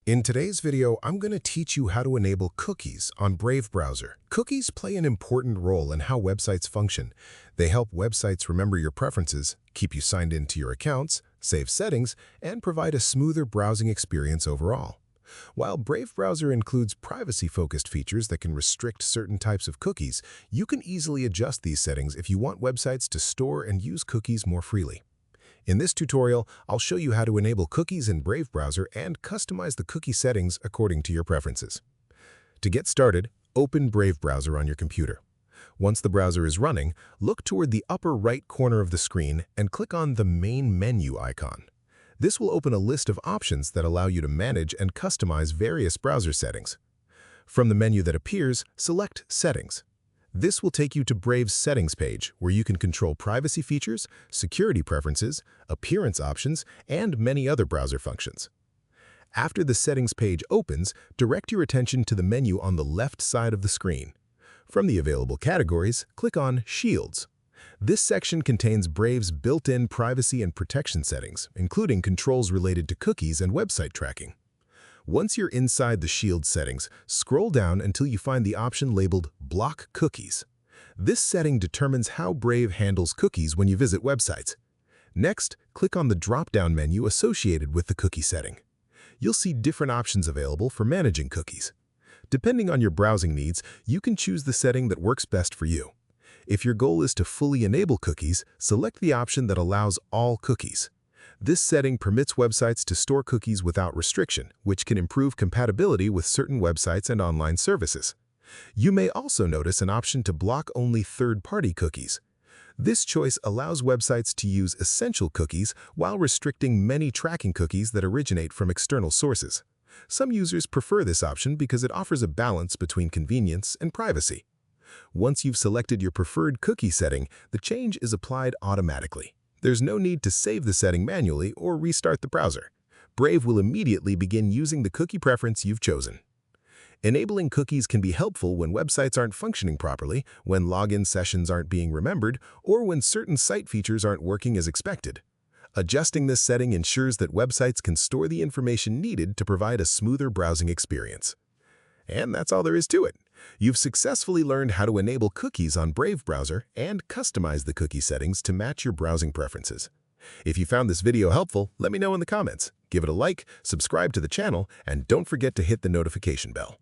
In today's video, I'm going to teach you how to enable cookies on Brave browser. Cookies play an important role in how websites function. They help websites remember your preferences, keep you signed into your accounts, save settings, and provide a smoother browsing experience overall. While Brave browser includes privacy-focused features that can restrict certain types of cookies, you can easily adjust these settings if you want websites to store and use cookies more freely. In this tutorial, I'll show you how to enable cookies in Brave browser and customize the cookie settings according to your preferences. To get started, open Brave browser on your computer. Once the browser is running, look toward the upper right corner of the screen and click on the main menu icon. This will open a list of options that allow you to manage and customize various browser settings. From the menu that appears, select Settings. This will take you to Brave's settings page, where you can control privacy features, security preferences, appearance options, and many other browser functions. After the settings page opens, direct your attention to the menu on the left side of the screen. From the available categories, click on Shields. This section contains Brave's built-in privacy and protection settings, including controls related to cookies and website tracking. Once you're inside the Shield settings, scroll down until you find the option labeled Block Cookies. This setting determines how Brave handles cookies when you visit websites. Next, click on the drop-down menu associated with the cookie setting. You'll see different options available for managing cookies. Depending on your browsing needs, you can choose the setting that works best for you. If your goal is to fully enable cookies, select the option that allows all cookies. This setting permits websites to store cookies without restriction, which can improve compatibility with certain websites and online services. You may also notice an option to block only third-party cookies. This choice allows websites to use essential cookies while restricting many tracking cookies that originate from external sources. Some users prefer this option because it offers a balance between convenience and privacy. Once you've selected your preferred cookie setting, the change is applied automatically. There's no need to save the setting manually or restart the browser. Brave will immediately begin using the cookie preference you've chosen. Enabling cookies can be helpful when websites aren't functioning properly, when login sessions aren't being remembered, or when certain site features aren't working as expected. Adjusting this setting ensures that websites can store the information needed to provide a smoother browsing experience. And that's all there is to it. You've successfully learned how to enable cookies on Brave browser and customize the cookie settings to match your browsing preferences. If you found this video helpful, let me know in the comments. Give it a like, subscribe to the channel, and don't forget to hit the notification bell.